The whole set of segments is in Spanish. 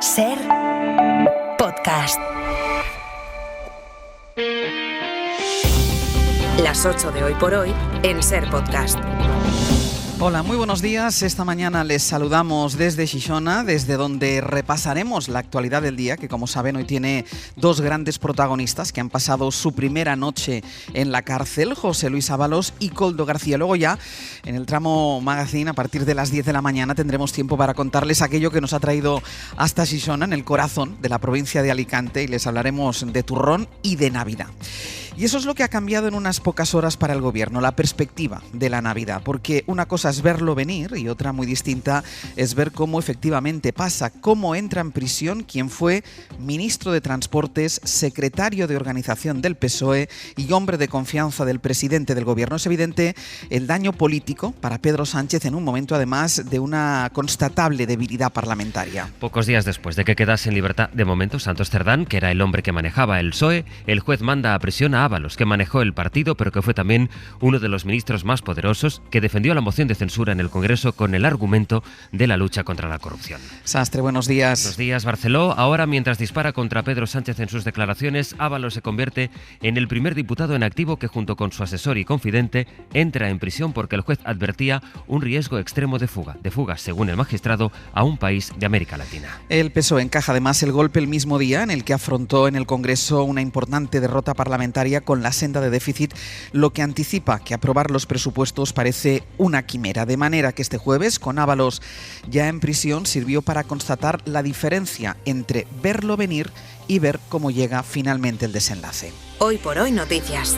Ser Podcast. Las 8 de Hoy por Hoy en Ser Podcast. Hola, muy buenos días. Esta mañana les saludamos desde Xixona, desde donde repasaremos la actualidad del día, que como saben hoy tiene dos grandes protagonistas que han pasado su primera noche en la cárcel, José Luis Ábalos y Koldo García. Luego ya, en el tramo magazine, a partir de las 10 de la mañana, tendremos tiempo para contarles aquello que nos ha traído hasta Xixona, en el corazón de la provincia de Alicante, y les hablaremos de turrón y de Navidad. Y eso es lo que ha cambiado en unas pocas horas para el gobierno, la perspectiva de la Navidad, porque una cosa es verlo venir y otra muy distinta es ver cómo efectivamente pasa, cómo entra en prisión quien fue ministro de Transportes, secretario de Organización del PSOE y hombre de confianza del presidente del gobierno. Es evidente el daño político para Pedro Sánchez en un momento además de una constatable debilidad parlamentaria. Pocos días después de que quedase en libertad de momento Santos Cerdán, que era el hombre que manejaba el PSOE, el juez manda a prisión a Ábalos, que manejó el partido, pero que fue también uno de los ministros más poderosos, que defendió la moción de censura en el Congreso con el argumento de la lucha contra la corrupción. Sastre, buenos días. Buenos días, Barceló. Ahora, mientras dispara contra Pedro Sánchez en sus declaraciones, Ábalos se convierte en el primer diputado en activo que, junto con su asesor y confidente, entra en prisión porque el juez advertía un riesgo extremo de fuga, según el magistrado, a un país de América Latina. El PSOE encaja además el golpe el mismo día en el que afrontó en el Congreso una importante derrota parlamentaria con la senda de déficit, lo que anticipa que aprobar los presupuestos parece una quimera. De manera que este jueves, con Ábalos ya en prisión, sirvió para constatar la diferencia entre verlo venir y ver cómo llega finalmente el desenlace. Hoy por Hoy Noticias.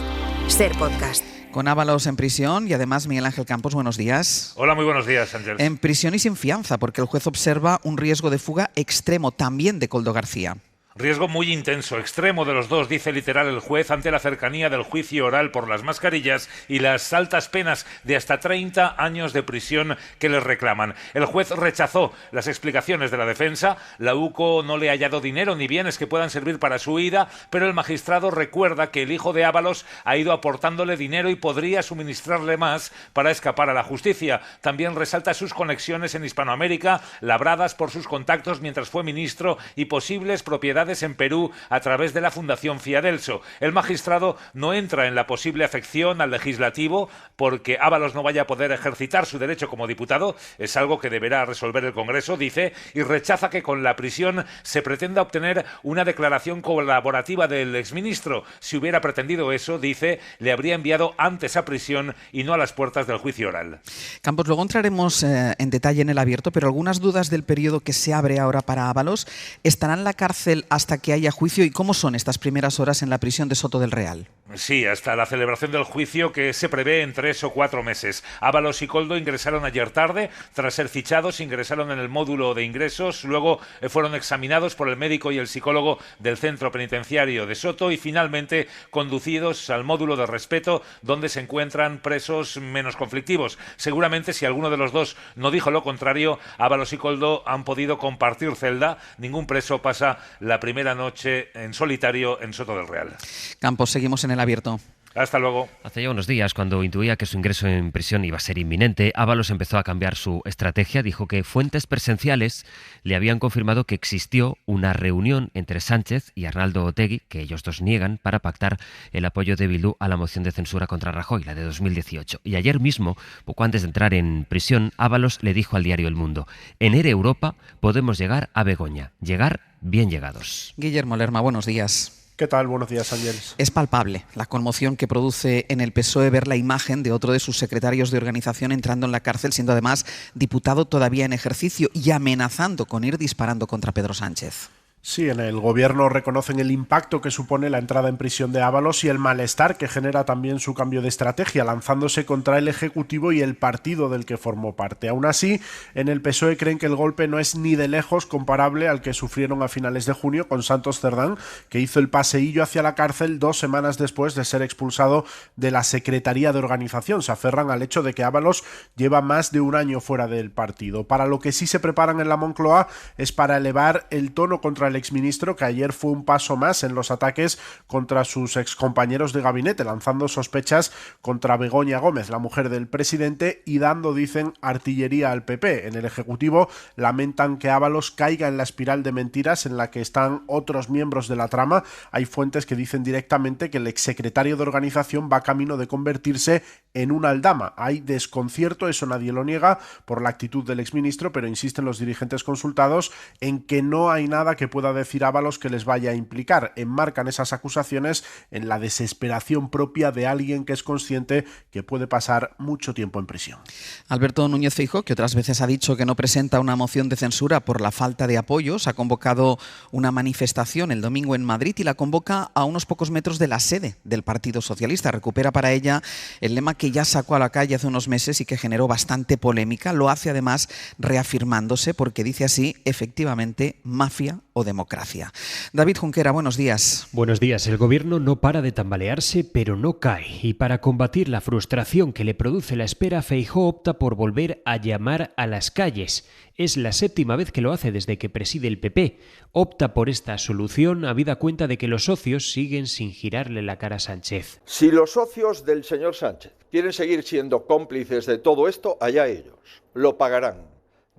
Ser Podcast. Con Ábalos en prisión y además Miguel Ángel Campos, buenos días. Hola, muy buenos días, Ángel. En prisión y sin fianza, porque el juez observa un riesgo de fuga extremo también de Koldo García. Riesgo muy intenso, extremo de los dos, dice literal el juez, ante la cercanía del juicio oral por las mascarillas y las altas penas de hasta 30 años de prisión que les reclaman. El juez rechazó las explicaciones de la defensa. La UCO no le ha hallado dinero ni bienes que puedan servir para su huida, pero el magistrado recuerda que el hijo de Ábalos ha ido aportándole dinero y podría suministrarle más para escapar a la justicia. También resalta sus conexiones en Hispanoamérica, labradas por sus contactos mientras fue ministro, y posibles propiedades en Perú a través de la Fundación Fiadelso. El magistrado no entra en la posible afección al legislativo porque Ábalos no vaya a poder ejercitar su derecho como diputado, es algo que deberá resolver el Congreso, dice, y rechaza que con la prisión se pretenda obtener una declaración colaborativa del exministro. Si hubiera pretendido eso, dice, le habría enviado antes a prisión y no a las puertas del juicio oral. Campos, luego entraremos en detalle en el abierto, pero algunas dudas del periodo que se abre ahora para Ábalos. ¿Estará en la cárcel hasta que haya juicio y cómo son estas primeras horas en la prisión de Soto del Real? Sí, hasta la celebración del juicio, que se prevé en 3 o 4 meses. Ábalos y Koldo ingresaron ayer tarde. Tras ser fichados, ingresaron en el módulo de ingresos. Luego fueron examinados por el médico y el psicólogo del centro penitenciario de Soto y finalmente conducidos al módulo de respeto, donde se encuentran presos menos conflictivos. Seguramente, si alguno de los dos no dijo lo contrario, Ábalos y Koldo han podido compartir celda. Ningún preso pasa la primera noche en solitario en Soto del Real. Campos, seguimos en el abierto. Hasta luego. Hace ya unos días, cuando intuía que su ingreso en prisión iba a ser inminente, Ábalos empezó a cambiar su estrategia. Dijo que fuentes presenciales le habían confirmado que existió una reunión entre Sánchez y Arnaldo Otegi, que ellos dos niegan, para pactar el apoyo de Bildu a la moción de censura contra Rajoy, la de 2018. Y ayer mismo, poco antes de entrar en prisión, Ábalos le dijo al diario El Mundo: en ERE Europa podemos llegar a Begoña, llegar bien llegados. Guillermo Lerma, buenos días. ¿Qué tal? Buenos días, Ángeles. Es palpable la conmoción que produce en el PSOE ver la imagen de otro de sus secretarios de organización entrando en la cárcel, siendo además diputado todavía en ejercicio y amenazando con ir disparando contra Pedro Sánchez. Sí, en el gobierno reconocen el impacto que supone la entrada en prisión de Ábalos y el malestar que genera también su cambio de estrategia, lanzándose contra el Ejecutivo y el partido del que formó parte. Aún así, en el PSOE creen que el golpe no es ni de lejos comparable al que sufrieron a finales de junio con Santos Cerdán, que hizo el paseillo hacia la cárcel 2 semanas después de ser expulsado de la Secretaría de Organización. Se aferran al hecho de que Ábalos lleva más de un año fuera del partido. Para lo que sí se preparan en la Moncloa es para elevar el tono contra el al exministro, que ayer fue un paso más en los ataques contra sus excompañeros de gabinete, lanzando sospechas contra Begoña Gómez, la mujer del presidente, y dando, dicen, artillería al PP. En el Ejecutivo lamentan que Ábalos caiga en la espiral de mentiras en la que están otros miembros de la trama. Hay fuentes que dicen directamente que el exsecretario de organización va camino de convertirse en una aldama. Hay desconcierto, eso nadie lo niega, por la actitud del exministro, pero insisten los dirigentes consultados en que no hay nada que pueda decir Ábalos que les vaya a implicar. Enmarcan esas acusaciones en la desesperación propia de alguien que es consciente que puede pasar mucho tiempo en prisión. Alberto Núñez Feijóo, que otras veces ha dicho que no presenta una moción de censura por la falta de apoyos, ha convocado una manifestación el domingo en Madrid y la convoca a unos pocos metros de la sede del Partido Socialista. Recupera para ella el lema que ya sacó a la calle hace unos meses y que generó bastante polémica. Lo hace además reafirmándose porque dice así, efectivamente, mafia o democracia. David Junquera, buenos días. Buenos días. El gobierno no para de tambalearse, pero no cae. Y para combatir la frustración que le produce la espera, Feijóo opta por volver a llamar a las calles. Es la 7ª vez que lo hace desde que preside el PP. Opta por esta solución habida cuenta de que los socios siguen sin girarle la cara a Sánchez. Si los socios del señor Sánchez quieren seguir siendo cómplices de todo esto, allá ellos. Lo pagarán.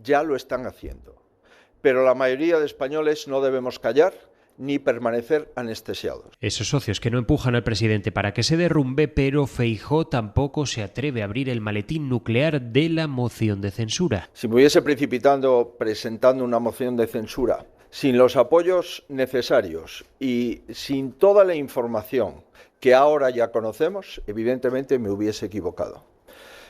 Ya lo están haciendo. Pero la mayoría de españoles no debemos callar ni permanecer anestesiados. Esos socios que no empujan al presidente para que se derrumbe, pero Feijóo tampoco se atreve a abrir el maletín nuclear de la moción de censura. Si me hubiese precipitado presentando una moción de censura sin los apoyos necesarios y sin toda la información que ahora ya conocemos, evidentemente me hubiese equivocado.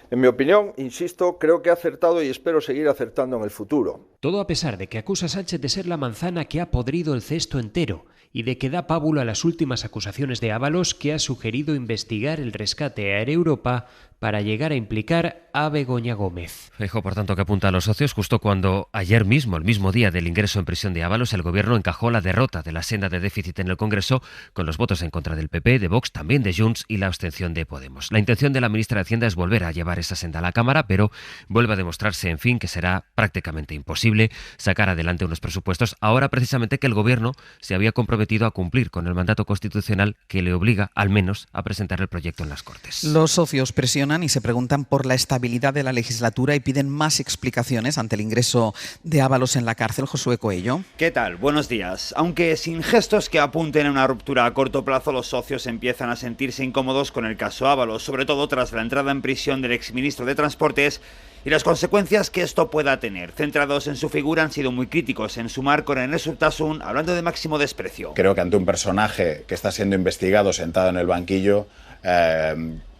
En mi opinión, insisto, creo que he acertado y espero seguir acertando en el futuro. Todo a pesar de que acusa a Sánchez de ser la manzana que ha podrido el cesto entero y de que da pábulo a las últimas acusaciones de Ábalos, que ha sugerido investigar el rescate a Air Europa para llegar a implicar a Begoña Gómez. Feijóo, por tanto, que apunta a los socios justo cuando ayer mismo, el mismo día del ingreso en prisión de Ábalos, el gobierno encajó la derrota de la senda de déficit en el Congreso con los votos en contra del PP, de Vox, también de Junts y la abstención de Podemos. La intención de la ministra de Hacienda es volver a llevar esa senda a la Cámara, pero vuelve a demostrarse, en fin, que será prácticamente imposible sacar adelante unos presupuestos, ahora precisamente que el gobierno se había comprometido a cumplir con el mandato constitucional que le obliga, al menos, a presentar el proyecto en las Cortes. Los socios presionan y se preguntan por la estabilidad de la legislatura y piden más explicaciones ante el ingreso de Ábalos en la cárcel. Josué Coello. ¿Qué tal? Buenos días. Aunque sin gestos que apunten a una ruptura a corto plazo, los socios empiezan a sentirse incómodos con el caso Ábalos, sobre todo tras la entrada en prisión del exministro de Transportes y las consecuencias que esto pueda tener. Centrados en su figura, han sido muy críticos en sumar con Enes Urtasun, hablando de máximo desprecio. Creo que ante un personaje que está siendo investigado sentado en el banquillo,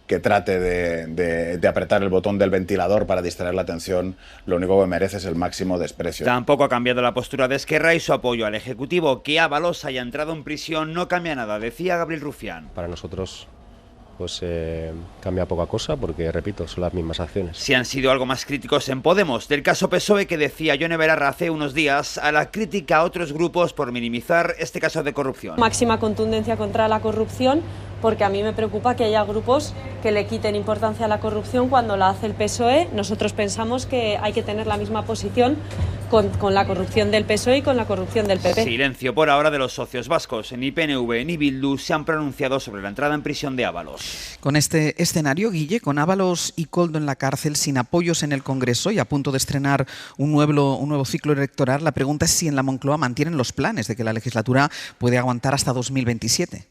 que trate de apretar el botón del ventilador para distraer la atención, lo único que merece es el máximo desprecio. Tampoco ha cambiado la postura de Esquerra y su apoyo al Ejecutivo. Que Ábalos haya entrado en prisión no cambia nada, decía Gabriel Rufián. Para nosotros pues cambia poca cosa porque, repito, son las mismas acciones. Si han sido algo más críticos en Podemos, del caso PSOE que decía Yone Belarra hace unos días, a la crítica a otros grupos por minimizar este caso de corrupción. Máxima contundencia contra la corrupción, porque a mí me preocupa que haya grupos que le quiten importancia a la corrupción cuando la hace el PSOE. Nosotros pensamos que hay que tener la misma posición con la corrupción del PSOE y con la corrupción del PP. Silencio por ahora de los socios vascos. Ni PNV ni Bildu se han pronunciado sobre la entrada en prisión de Ábalos. Con este escenario, Guille, con Ábalos y Koldo en la cárcel, sin apoyos en el Congreso y a punto de estrenar un nuevo ciclo electoral, la pregunta es si en la Moncloa mantienen los planes de que la legislatura puede aguantar hasta 2027.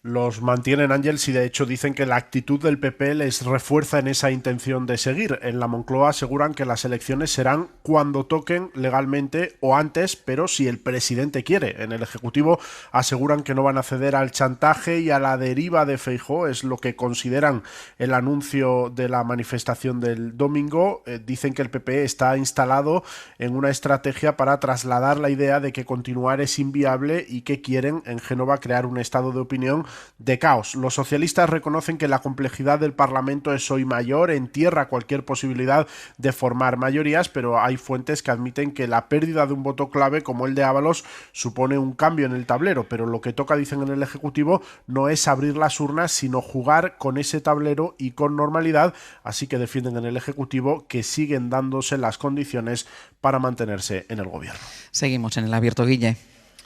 Los mantienen, Ángels, y de hecho dicen que la actitud del PP les refuerza en esa intención de seguir. En la Moncloa aseguran que las elecciones serán cuando toquen legalmente o antes, pero si el presidente quiere. En el Ejecutivo aseguran que no van a ceder al chantaje y a la deriva de Feijóo, es lo que consideran el anuncio de la manifestación del domingo. Dicen que el PP está instalado en una estrategia para trasladar la idea de que continuar es inviable y que quieren en Génova crear un estado de opinión de caos. Los socialistas reconocen que la complejidad del Parlamento es hoy mayor, entierra cualquier posibilidad de formar mayorías, pero hay fuentes que admiten que la pérdida de un voto clave como el de Ábalos supone un cambio en el tablero, pero lo que toca, dicen en el Ejecutivo, no es abrir las urnas, sino jugar con ese tablero y con normalidad, así que defienden en el Ejecutivo que siguen dándose las condiciones para mantenerse en el gobierno. Seguimos en el abierto, Guille.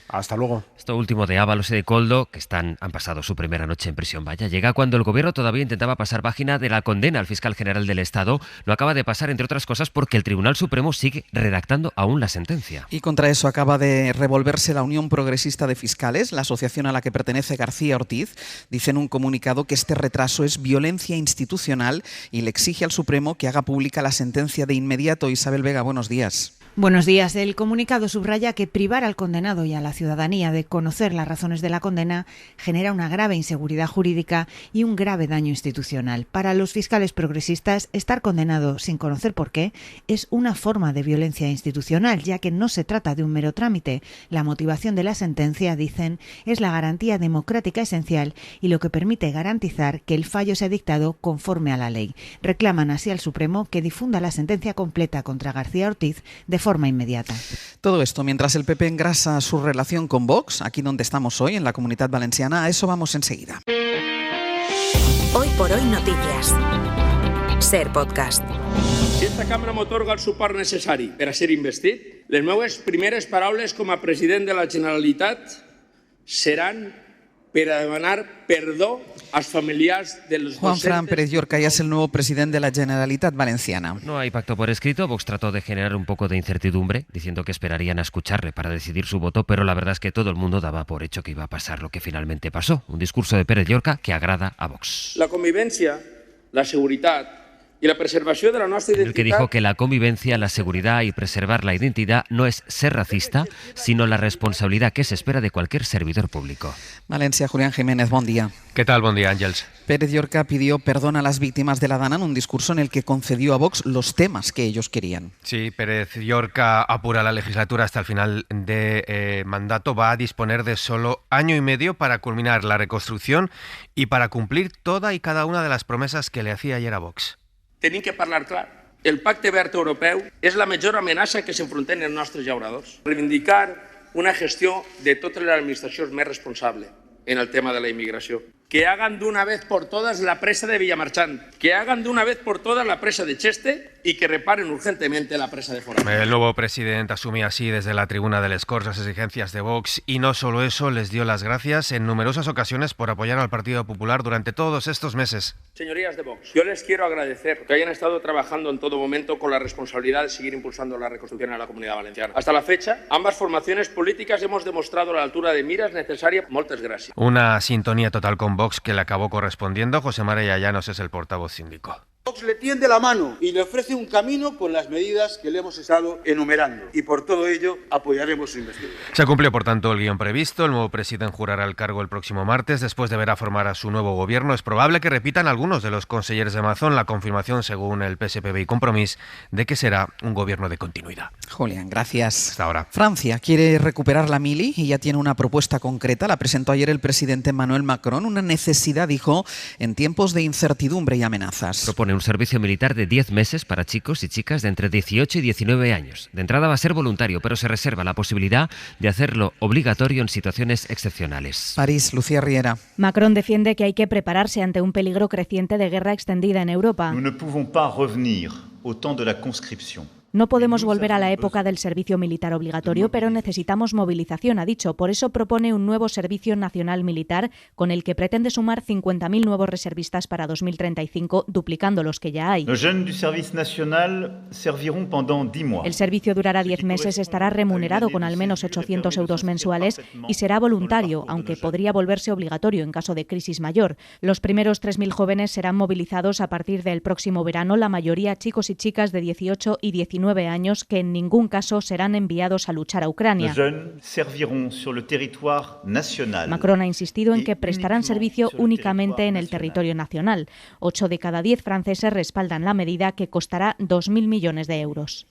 Hasta luego. Esto último de Ábalos y de Koldo, que han pasado su primera noche en prisión, vaya, llega cuando el gobierno todavía intentaba pasar página de la condena al fiscal general del Estado. Lo acaba de pasar, entre otras cosas, porque el Tribunal Supremo sigue redactando aún la sentencia. Y contra eso acaba de revolverse la Unión Progresista de Fiscales, la asociación a la que pertenece García Ortiz. Dice en un comunicado que este retraso es violencia institucional y le exige al Supremo que haga pública la sentencia de inmediato. Isabel Vega, buenos días. Buenos días. El comunicado subraya que privar al condenado y a la ciudadanía de conocer las razones de la condena genera una grave inseguridad jurídica y un grave daño institucional. Para los fiscales progresistas, estar condenado sin conocer por qué es una forma de violencia institucional, ya que no se trata de un mero trámite. La motivación de la sentencia, dicen, es la garantía democrática esencial y lo que permite garantizar que el fallo sea dictado conforme a la ley. Reclaman así al Supremo que difunda la sentencia completa contra García Ortiz de forma inmediata. Todo esto mientras el PP engrasa su relación con Vox, aquí donde estamos hoy, en la Comunitat Valenciana. A eso vamos enseguida. Hoy por hoy noticias. Ser podcast. Si esta cambra m'atorga el suport necessari per a ser investit, les meves primeres paraules com a president de la Generalitat seran per a demanar perdó als familiars de los Juan Fran Pérez Llorca ya es el nuevo presidente de la Generalitat Valenciana. No hay pacto por escrito. Vox trató de generar un poco de incertidumbre, diciendo que esperarían a escucharle para decidir su voto, pero la verdad es que todo el mundo daba por hecho que iba a pasar lo que finalmente pasó. Un discurso de Pérez Llorca que agrada a Vox. La convivència, la seguretat y la preservación de la nuestra identidad. El que dijo que la convivencia, la seguridad y preservar la identidad no es ser racista, sino la responsabilidad que se espera de cualquier servidor público. Valencia, Julián Jiménez, buen día. ¿Qué tal? Buen día, Ángels. Pérez Llorca pidió perdón a las víctimas de la Dana en un discurso en el que concedió a Vox los temas que ellos querían. Sí, Pérez Llorca apura la legislatura hasta el final de mandato. Va a disponer de solo año y medio para culminar la reconstrucción y para cumplir toda y cada una de las promesas que le hacía ayer a Vox. Tenim que parlar clar. El Pacte Verd Europeu és la major amenaça que s'enfrontem els nostres llauradors. Reivindicar una gestió de totes les administracions més responsable en el tema de la inmigració. Que hagan de una vez por todas la presa de Villamarchant, que hagan de una vez por todas la presa de Cheste y que reparen urgentemente la presa de Forán. El nuevo presidente asumía así desde la tribuna del Escors las exigencias de Vox y no solo eso, les dio las gracias en numerosas ocasiones por apoyar al Partido Popular durante todos estos meses. Señorías de Vox, yo les quiero agradecer que hayan estado trabajando en todo momento con la responsabilidad de seguir impulsando la reconstrucción en la Comunidad Valenciana. Hasta la fecha, ambas formaciones políticas hemos demostrado la altura de miras necesaria. Muchas gracias. Una sintonía total con Vox que le acabó correspondiendo. José María Llanos es el portavoz síndico. Vox le tiende la mano y le ofrece un camino con las medidas que le hemos estado enumerando y por todo ello apoyaremos su investidura. Se cumplió por tanto el guión previsto. El nuevo presidente jurará el cargo el próximo martes. Después de ver a formar a su nuevo gobierno, es probable que repitan algunos de los consejeros de Mazón la confirmación, según el PSPB y Compromís, de que será un gobierno de continuidad. Julián, gracias. Hasta ahora. Francia quiere recuperar la mili y ya tiene una propuesta concreta. La presentó ayer el presidente Emmanuel Macron. Una necesidad, dijo, en tiempos de incertidumbre y amenazas. Propone un servicio militar de 10 meses para chicos y chicas de entre 18 y 19 años. De entrada va a ser voluntario, pero se reserva la posibilidad de hacerlo obligatorio en situaciones excepcionales. París, Lucía Riera. Macron defiende que hay que prepararse ante un peligro creciente de guerra extendida en Europa. Nous ne pouvons pas revenir au temps de la conscription. No podemos volver a la época del servicio militar obligatorio, pero necesitamos movilización, ha dicho. Por eso propone un nuevo servicio nacional militar con el que pretende sumar 50.000 nuevos reservistas para 2035, duplicando los que ya hay. Los jeunes du service national serviront pendant 10 mois. El servicio durará 10 meses, estará remunerado con al menos 800 euros mensuales y será voluntario, aunque podría volverse obligatorio en caso de crisis mayor. Los primeros 3.000 jóvenes serán movilizados a partir del próximo verano, la mayoría chicos y chicas de 18 y 19 años que en ningún caso serán enviados a luchar a Ucrania. Macron ha insistido en que prestarán servicio únicamente en el territorio nacional. 8 de cada 10 franceses respaldan la medida, que costará 2.000 millones de euros.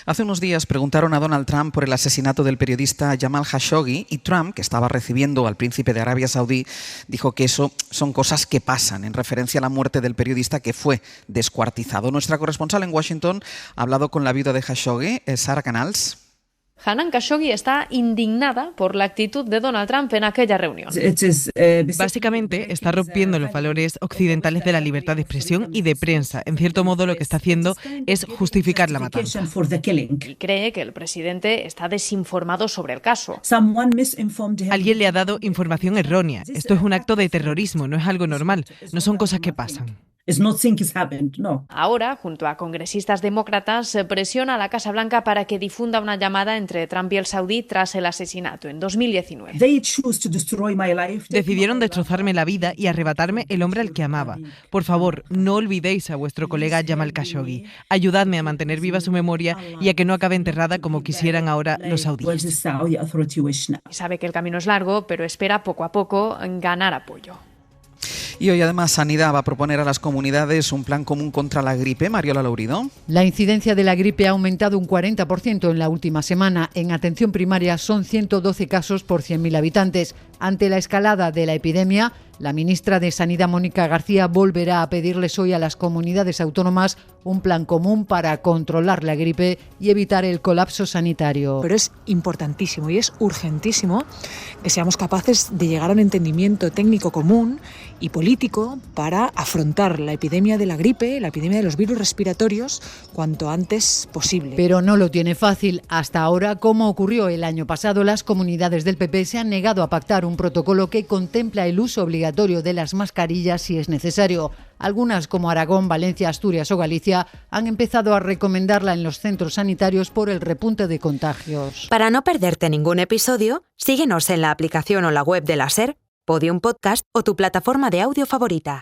Hace unos días preguntaron a Donald Trump por el asesinato del periodista Jamal Khashoggi y Trump, que estaba recibiendo al príncipe de Arabia Saudí, dijo que eso son cosas que pasan, en referencia a la muerte del periodista que fue descuartizado. Nuestra corresponsal en Washington ha hablado con la viuda de Khashoggi, Sara Canals. Hanan Khashoggi está indignada por la actitud de Donald Trump en aquella reunión. Básicamente está rompiendo los valores occidentales de la libertad de expresión y de prensa. En cierto modo lo que está haciendo es justificar la matanza. Y cree que el presidente está desinformado sobre el caso. Alguien le ha dado información errónea. Esto es un acto de terrorismo, no es algo normal. No son cosas que pasan. Ahora, junto a congresistas demócratas, se presiona a la Casa Blanca para que difunda una llamada entre Trump y el saudí tras el asesinato en 2019. Decidieron destrozarme la vida y arrebatarme el hombre al que amaba. Por favor, no olvidéis a vuestro colega Jamal Khashoggi. Ayudadme a mantener viva su memoria y a que no acabe enterrada como quisieran ahora los saudíes. Sabe que el camino es largo, pero espera poco a poco ganar apoyo. Y hoy además Sanidad va a proponer a las comunidades un plan común contra la gripe. Mariola Laurido. La incidencia de la gripe ha aumentado un 40% en la última semana. En atención primaria son 112 casos por 100.000 habitantes. Ante la escalada de la epidemia, la ministra de Sanidad, Mónica García, volverá a pedirles hoy a las comunidades autónomas un plan común para controlar la gripe y evitar el colapso sanitario. Pero es importantísimo y es urgentísimo que seamos capaces de llegar a un entendimiento técnico común y político para afrontar la epidemia de la gripe, la epidemia de los virus respiratorios, cuanto antes posible. Pero no lo tiene fácil. Hasta ahora, como ocurrió el año pasado, las comunidades del PP se han negado a pactar un protocolo que contempla el uso obligatorio de las mascarillas si es necesario. Algunas, como Aragón, Valencia, Asturias o Galicia, han empezado a recomendarla en los centros sanitarios por el repunte de contagios. Para no perderte ningún episodio, síguenos en la aplicación o la web de la SER, Podium Podcast o tu plataforma de audio favorita.